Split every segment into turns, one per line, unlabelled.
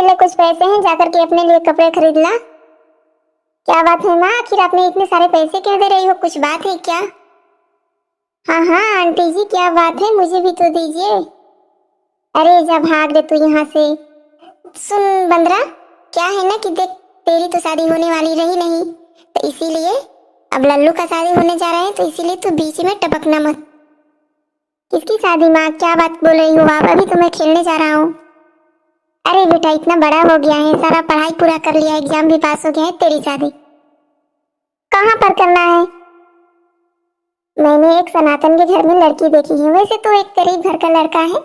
ले कुछ पैसे हैं, जाकर के अपने लिए कपड़े खरीद ला। क्या बात है माँ, आखिर आपने इतने सारे पैसे क्यों दे रही हो, कुछ बात है क्या? हाँ हाँ आंटी जी, क्या बात है, मुझे भी तो दीजिए। अरे जा भाग दे तू यहाँ से। सुन बंदरा, क्या है ना कि देख, तेरी तो शादी होने वाली रही नहीं, तो इसीलिए अब लल्लू का शादी होने जा रहा है, तो इसीलिए तू बीच में टपकना मत। किसकी शादी माँ, क्या बात बोल रही हो आप? अभी तो मैं खेलने जा रहा हूँ। अरे बेटा, इतना बड़ा हो गया है, सारा पढ़ाई पूरा कर लिया, एग्जाम भी पास हो गया है, तेरी शादी कहाँ पर करना है? मैंने एक सनातन के घर में लड़की देखी है। वैसे तो एक गरीब घर का लड़का है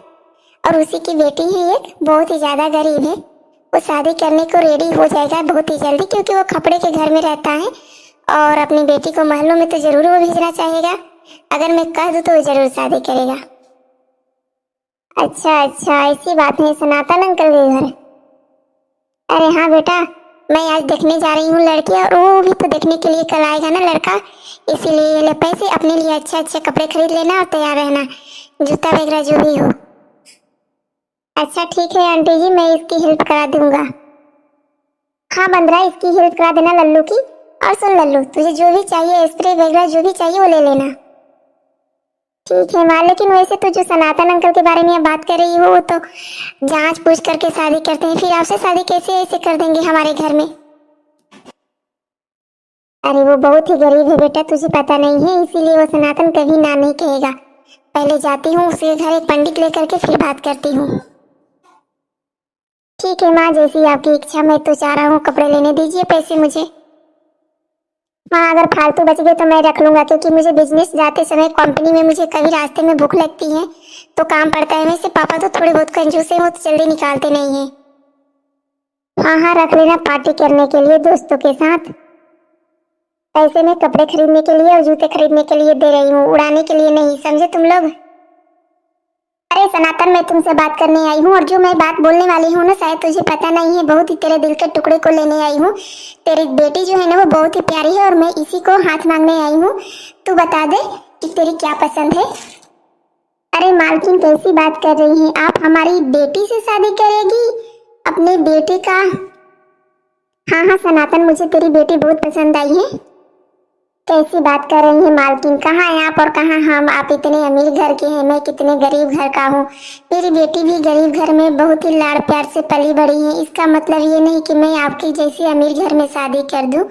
और उसी की बेटी है, एक बहुत ही ज्यादा गरीब है। वो शादी करने को रेडी हो जाएगा बहुत ही जल्दी, क्योंकि वो खपड़े के घर में रहता है और अपनी बेटी को महलों में तो जरूर वो भेजना चाहेगा। अगर मैं कह दूं तो वो जरूर शादी करेगा। अच्छा अच्छा, ऐसी बात है, सनातन अंकल के घर। अरे हाँ बेटा, मैं आज देखने जा रही हूँ लड़की, और वो भी तो देखने के लिए कल आएगा ना लड़का, इसीलिए ले पैसे अपने लिए अच्छे अच्छे कपड़े खरीद लेना और तैयार रहना, जूता वगैरह जो भी हो। अच्छा ठीक है आंटी जी, मैं इसकी हेल्प करा दूंगा। हाँ बंदरा, इसकी हेल्प करा देना लल्लू की। और सुन लल्लू, तुझे जो भी चाहिए, स्प्रे वगैरह जो भी चाहिए वो ले लेना। ठीक है माँ, लेकिन वैसे तो जो सनातन अंकल के बारे में आप बात कर रही हो, वो तो जांच पूछ करके शादी करते हैं, फिर आपसे शादी कैसे ऐसे कर देंगे हमारे घर में? अरे वो बहुत ही गरीब है बेटा, तुझे पता नहीं है, इसीलिए वो सनातन कभी ना नहीं कहेगा। पहले जाती हूँ उसके घर, एक पंडित लेकर के फिर बात करती हूँ। ठीक है माँ, जैसी आपकी इच्छा, मैं तो चाह रहा हूँ कपड़े लेने, दीजिए पैसे मुझे। हाँ अगर फालतू बच गए तो मैं रख लूंगा, क्योंकि मुझे बिजनेस जाते समय कंपनी में मुझे कभी रास्ते में भूख लगती है तो काम पड़ता है। वैसे पापा तो थोड़े बहुत कंजूस है, वो तो जल्दी निकालते नहीं है। हाँ हाँ रख लेना, पार्टी करने के लिए दोस्तों के साथ। पैसे में कपड़े खरीदने के लिए और जूते खरीदने के लिए दे रही हूँ, उड़ाने के लिए नहीं, समझे तुम लोग? अरे सनातन, मैं तुमसे बात करने आई हूँ, और जो मैं बात बोलने वाली हूँ ना, शायद तुझे पता नहीं है, बहुत ही तेरे दिल के टुकड़े को लेने आई हूँ। तेरी बेटी जो है ना, वो बहुत ही प्यारी है और मैं इसी को हाथ मांगने आई हूँ। तू बता दे कि तेरी क्या पसंद है। अरे मालकिन, कैसी बात कर रही हैं आप? हमारी बेटी से शादी करेगी? अपने बेटे का? हाँ हाँ सनातन, मुझे तेरी बेटी बहुत पसंद आई है। कैसी बात कर रही हैं मालकिन, कहाँ है आप और कहाँ हम? आप इतने अमीर घर के हैं, मैं कितने गरीब घर का हूँ। मेरी बेटी भी गरीब घर में बहुत ही लाड़ प्यार से पली बड़ी है। इसका मतलब ये नहीं कि मैं आपकी जैसी अमीर घर में शादी कर दूं।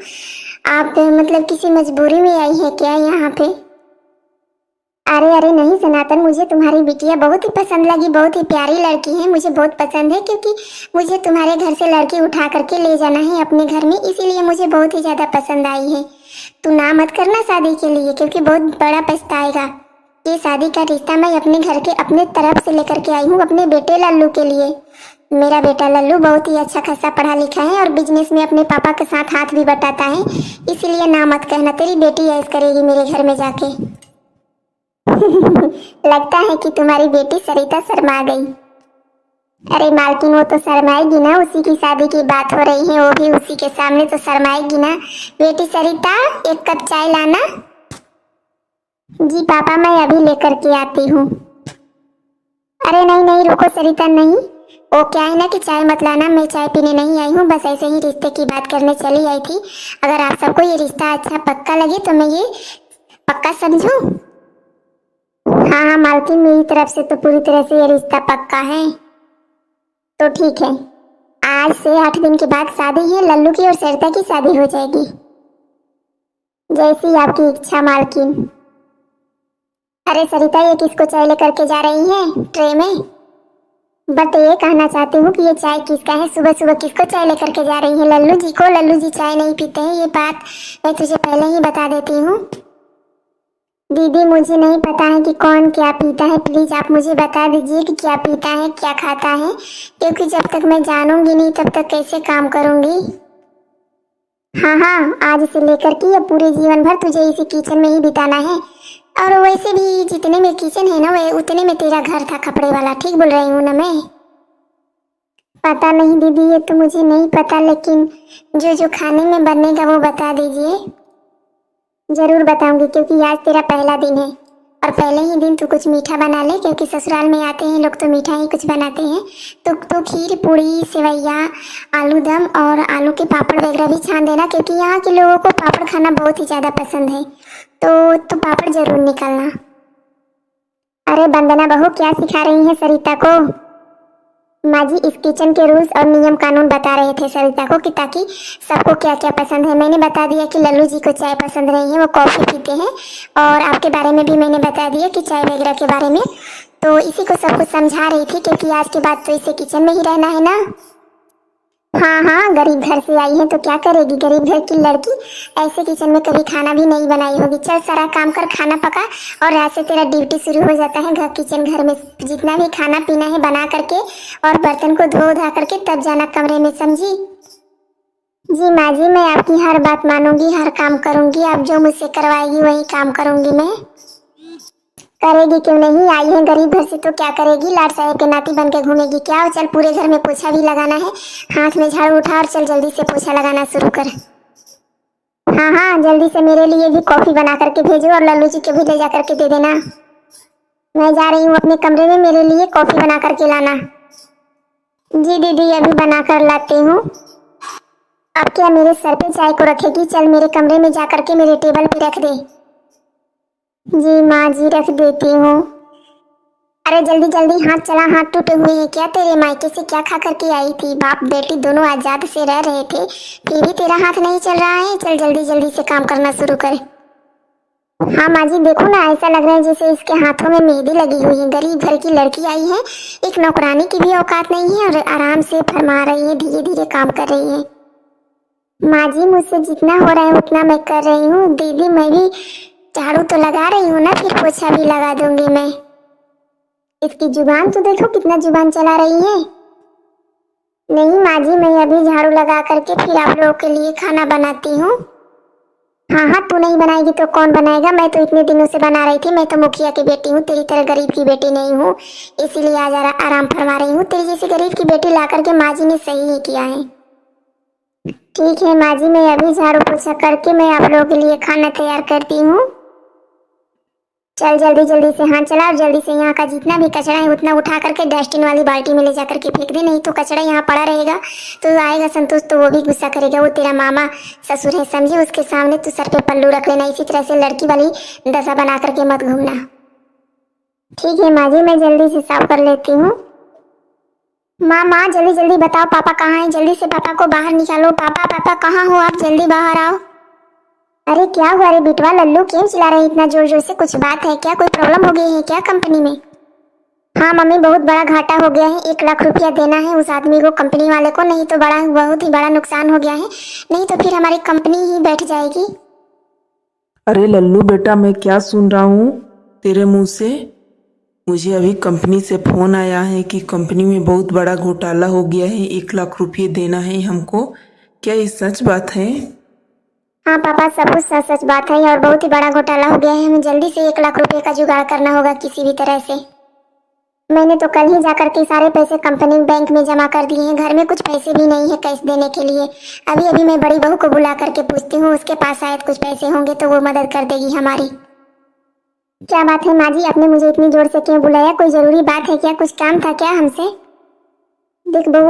आप मतलब किसी मजबूरी में आई है क्या यहाँ पे? अरे अरे नहीं सनातन, मुझे तुम्हारी बिटिया बहुत ही पसंद लगी, बहुत ही प्यारी लड़की है, मुझे बहुत पसंद है, क्योंकि मुझे तुम्हारे घर से लड़की उठा करके ले जाना है अपने घर में, इसीलिए मुझे बहुत ही ज्यादा पसंद आई है। तू ना मत करना शादी के लिए, क्योंकि बहुत बड़ा पछताएगा। ये शादी का रिश्ता मैं अपने घर के अपने तरफ से लेकर के आई हूँ, अपने बेटे लल्लू के लिए। मेरा बेटा लल्लू बहुत ही अच्छा खासा पढ़ा लिखा है और बिजनेस में अपने पापा के साथ हाथ भी बटाता है, इसीलिए ना मत कहना, तेरी बेटी ऐश करेगी मेरे घर में जाके। लगता है कि तुम्हारी बेटी सरिता शर्मा गई। अरे मालकिन, वो तो शर्माएगी ना, उसी की शादी की बात हो रही है, वो भी उसी के सामने तो शर्माएगी ना। बेटी सरिता, एक कप चाय लाना। जी पापा, मैं अभी लेकर के आती हूँ। अरे नहीं नहीं रुको सरिता, नहीं, वो क्या है ना कि चाय मत लाना, मैं चाय पीने नहीं आई हूँ, बस ऐसे ही रिश्ते की बात करने चली आई थी। अगर आप सबको ये रिश्ता अच्छा पक्का लगे तो मैं ये पक्का समझूं। हाँ हाँ मालकिन, मेरी तरफ से तो पूरी तरह से ये रिश्ता पक्का है। तो ठीक है, आज से 8 दिन के बाद शादी है, लल्लू की और सरिता की शादी हो जाएगी। जैसी आपकी इच्छा मालकिन। अरे सरिता, ये किसको चाय लेकर के जा रही है ट्रे में? बट ये कहना चाहती हूँ कि ये चाय किसका है? सुबह सुबह किसको चाय लेकर के जा रही है? लल्लू जी को। लल्लू जी चाय नहीं पीते हैं, ये बात मैं तुझे पहले ही बता देती हूँ। दीदी, मुझे नहीं पता है कि कौन क्या पीता है, प्लीज आप मुझे बता दीजिए कि क्या पीता है, क्या खाता है, क्योंकि जब तक मैं जानूंगी नहीं तब तक कैसे काम करूंगी। हाँ हाँ, आज से लेकर के अब पूरे जीवन भर तुझे इसी किचन में ही बिताना है। और वैसे भी जितने में किचन है ना, वे उतने में तेरा घर था कपड़े वाला, ठीक बोल रही हूँ ना मैं? पता नहीं दीदी, ये तो मुझे नहीं पता, लेकिन जो जो खाने में बनेगा वो बता दीजिए। जरूर बताऊंगी, क्योंकि आज तेरा पहला दिन है और पहले ही दिन तू कुछ मीठा बना ले, क्योंकि ससुराल में आते हैं लोग तो मीठा ही कुछ बनाते हैं। तो खीर पूड़ी सेवैया आलू दम और आलू के पापड़ वगैरह भी छान देना, क्योंकि यहाँ के लोगों को पापड़ खाना बहुत ही ज़्यादा पसंद है। तो तू पापड़ जरूर निकालना। अरे वंदना बहू, क्या सिखा रही है सरिता को? माँ जी इस किचन के रूल्स और नियम कानून बता रहे थे सरिता को, कि ताकि सबको क्या क्या पसंद है। मैंने बता दिया कि लल्लू जी को चाय पसंद नहीं है, वो कॉफ़ी पीते हैं। और आपके बारे में भी मैंने बता दिया कि चाय वगैरह के बारे में। तो इसी को सब कुछ समझा रही थी, क्योंकि आज के बाद तो इसे किचन में ही रहना है ना। हाँ हाँ, गरीब घर से आई है तो क्या करेगी गरीब घर की लड़की, ऐसे किचन में कभी खाना भी नहीं बनाई होगी। चल सारा काम कर, खाना पका, और रात से तेरा ड्यूटी शुरू हो जाता है। घर में जितना भी खाना पीना है बना करके, और बर्तन को धो धा करके तब जाना कमरे में, समझी? जी माँ जी, मैं आपकी हर बात मानूंगी, हर काम करूंगी। आप जो मुझसे करवाएगी वही काम करूंगी मैं। करेगी क्यों नहीं, आई है गरीब घर से तो क्या करेगी, लाड साहब के नाती बन के घूमेगी क्या? चल पूरे घर में पोछा भी लगाना है, हाथ में झाड़ू उठा और चल जल्दी से पोछा लगाना शुरू कर। हाँ हाँ, जल्दी से मेरे लिए भी कॉफी बना करके भेजो, और लल्लू जी को भी ले जा करके दे देना। मैं जा रही हूँ अपने कमरे में, मेरे लिए कॉफी बना करके लाना। जी दीदी, अभी बना कर लाती हूँ। अब क्या मेरे सर पे चाय को रखेगी? चल मेरे कमरे में जा करके मेरे टेबल पे रख दे। जी माँ जी, रख देती हूँ। अरे जल्दी जल्दी, हाथ चला, हाथ टूटे हुए हैं क्या तेरे? मायके से क्या खा करके आई थी? बाप बेटी दोनों आजाद से रह रहे थे, फिर भी तेरा हाथ नहीं चल रहा है। चल जल्दी जल्दी से काम करना शुरू कर। हाँ माँ जी, देखो ना, ऐसा लग रहा है जैसे इसके हाथों में मेहंदी लगी हुई है। गरीब घर की लड़की आई है, एक नौकरानी की भी औकात नहीं है, और आराम से फरमा रही है, धीरे धीरे काम कर रही है। माँ जी, मुझसे जितना हो रहा है उतना मैं कर रही हूँ। दीदी मैं भी झाड़ू तो लगा रही हूँ ना, फिर पोछा भी लगा दूंगी मैं। इसकी जुबान तो देखो कितना जुबान चला रही है। नहीं माँ जी, मैं अभी झाड़ू लगा करके फिर आप लोगों के लिए खाना बनाती हूँ। हाँ हाँ, तू नहीं बनाएगी तो कौन बनाएगा? मैं तो इतने दिनों से बना रही थी। मैं तो मुखिया की बेटी हूँ, तेरी तरह गरीब की बेटी नहीं हूँ, इसीलिए आज आराम फरमा रही हूँ। तेरी जैसी गरीब की बेटी ला करके माँ जी ने सही ही किया है। ठीक है माँ जी, मैं अभी झाड़ू पोछा करके मैं आप लोगों के लिए खाना तैयार करती हूँ। चल जल्दी जल्दी से हाथ चला, और जल्दी से यहाँ का जितना भी कचरा है उतना उठा करके डस्टबिन वाली बाल्टी में ले जा करके फेंक दे। नहीं तो कचरा यहाँ पड़ा रहेगा तो आएगा संतोष, तो वो भी गुस्सा करेगा। वो तेरा मामा ससुर है, समझी? उसके सामने तू सर पे पल्लू रख लेना। इसी तरह से लड़की वाली दशा बना करके मत घूमना। ठीक है माँ जी, मैं जल्दी से साफ कर लेती हूँ। माँ जल्दी जल्दी बताओ, पापा कहाँ है? जल्दी से पापा को बाहर निकालो। पापा पापा कहाँ हो आप? जल्दी बाहर आओ। अरे क्या हुआ रे बिटवा, लल्लू क्यों चिल्ला रही इतना जोर जोर से? कुछ बात है क्या? कोई प्रॉब्लम हो गई है क्या कंपनी में? हाँ मम्मी, बहुत बड़ा घाटा हो गया है। 1 लाख रुपया देना है उस आदमी को, कंपनी वाले को, नहीं तो बहुत ही बड़ा नुकसान हो गया है। नहीं तो फिर हमारी कंपनी ही बैठ जाएगी।
अरे लल्लू बेटा, मैं क्या सुन रहा हूँ तेरे मुंह से? मुझे अभी कंपनी से फ़ोन आया है कि कंपनी में बहुत बड़ा घोटाला हो गया है, 1 लाख रुपये देना है हमको। क्या ये सच बात है?
हाँ पापा, सब कुछ सच सच बात है, और बहुत ही बड़ा घोटाला हो गया है। हमें जल्दी से 1 लाख रुपए का जुगाड़ करना होगा किसी भी तरह से। मैंने तो कल ही जाकर के सारे पैसे कंपनी बैंक में जमा कर दिए हैं। घर में कुछ पैसे भी नहीं है कैश देने के लिए। अभी अभी मैं बड़ी बहू को बुला करके पूछती हूँ, उसके पास शायद कुछ पैसे होंगे तो वो मदद कर देगी हमारी। क्या बात है माँ जी, आपने मुझे इतनी जोर से क्यों बुलाया? कोई जरूरी बात है क्या? कुछ काम था क्या हमसे? देख बहू,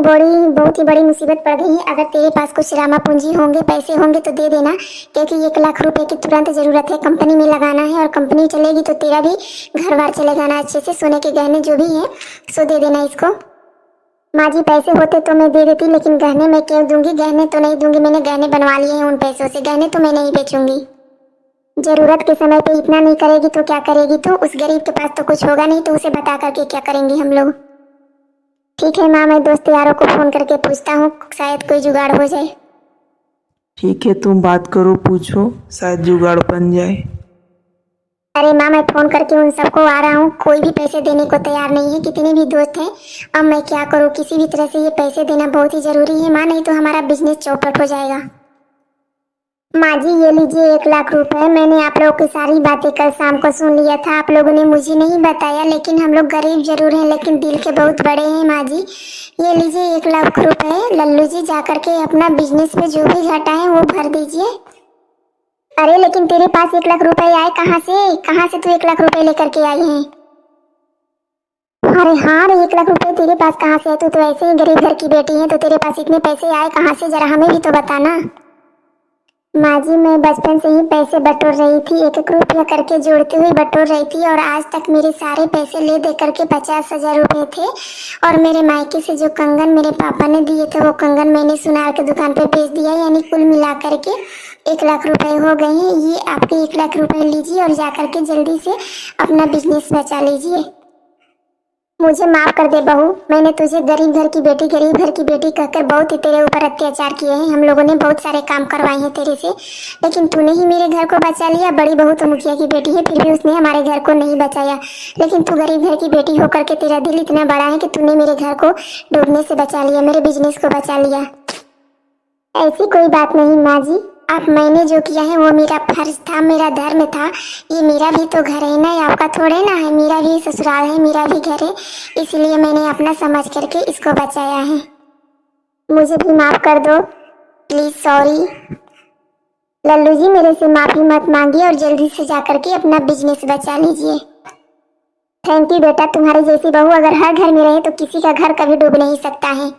बहुत ही बड़ी मुसीबत पड़ गई है। अगर तेरे पास कुछ रामा पूंजी होंगे, पैसे होंगे तो दे देना, क्योंकि 1 लाख रुपए की तुरंत जरूरत है। कंपनी में लगाना है, और कंपनी चलेगी तो तेरा भी घर बार चलेगा ना अच्छे से। सोने के गहने जो भी है सो दे देना इसको। माँ जी पैसे होते तो मैं दे देती, लेकिन गहने मैं क्यों दूंगी? गहने तो नहीं दूंगी, मैंने गहने बनवा लिए हैं उन पैसों से। गहने तो मैं नहीं बेचूंगी। जरूरत के समय पे इतना नहीं करेगी तो क्या करेगी? तो उस गरीब के पास तो कुछ होगा नहीं, तो उसे बता करके क्या करेंगे हम लोग? ठीक है माँ, मैं दोस्त यारों को फोन करके पूछता हूँ, शायद कोई जुगाड़ हो जाए।
ठीक है, तुम बात करो, पूछो, शायद जुगाड़ बन जाए।
अरे माँ, मैं फोन करके उन सबको आ रहा हूँ, कोई भी पैसे देने को तैयार नहीं है, कितने भी दोस्त हैं। अब मैं क्या करूँ? किसी भी तरह से ये पैसे देना बहुत ही जरूरी है माँ, नहीं तो हमारा बिजनेस चौपट हो जाएगा। माँ जी ये लीजिए 1 लाख रुपए। मैंने आप लोगों की सारी बातें कल शाम को सुन लिया था। आप लोगों ने मुझे नहीं बताया, लेकिन हम लोग गरीब जरूर हैं लेकिन दिल के बहुत बड़े हैं माँ जी। ये लीजिए 1 लाख रुपए, लल्लू जी जा करके अपना बिजनेस पे जो भी घाटा है वो भर दीजिए। अरे लेकिन तेरे पास 1 लाख रुपए आए कहाँ से तू 1 लाख रुपए लेकर के आई है? अरे हाँ रे, 1 लाख रुपए तेरे पास कहाँ से है? तू तो ऐसे ही गरीब घर की बेटी है, तो तेरे पास इतने पैसे आए कहाँ से, जरा हमें भी तो बताना। माँ जी, मैं बचपन से ही पैसे बटोर रही थी, 1 1 रुपया करके जोड़ती हुई बटोर रही थी, और आज तक मेरे सारे पैसे ले दे करके 50,000 रुपए थे। और मेरे मायके से जो कंगन मेरे पापा ने दिए थे, वो कंगन मैंने सुनार के दुकान पे बेच दिया, यानी कुल मिला करके 1 लाख रुपए हो गए हैं। ये आपके 1 लाख रुपए लीजिए और जा करके जल्दी से अपना बिजनेस बचा लीजिए। मुझे माफ कर दे बहू, मैंने तुझे गरीब घर की बेटी कहकर बहुत ही तेरे ऊपर अत्याचार किए हैं। हम लोगों ने बहुत सारे काम करवाए हैं तेरे से, लेकिन तूने ही मेरे घर को बचा लिया। बड़ी बहू तो मुखिया की बेटी है, फिर भी उसने हमारे घर को नहीं बचाया। लेकिन तू गरीब घर की बेटी होकर के तेरा दिल इतना बड़ा है कि तूने मेरे घर को डूबने से बचा लिया, मेरे बिजनेस को बचा लिया। ऐसी कोई बात नहीं माँ जी, आप मैंने जो किया है वो मेरा फर्ज था, मेरा धर्म था। ये मेरा भी तो घर है ना, ये आपका थोड़े ना है। मेरा भी ससुराल है, मेरा भी घर है, इसलिए मैंने अपना समझ करके इसको बचाया है। मुझे भी माफ कर दो प्लीज, सॉरी। लल्लू जी, मेरे से माफी मत मांगिए और जल्दी से जा करके अपना बिजनेस बचा लीजिए। थैंक यू बेटा, तुम्हारी जैसी बहू अगर हर घर में रहे तो किसी का घर कभी डूब नहीं सकता है।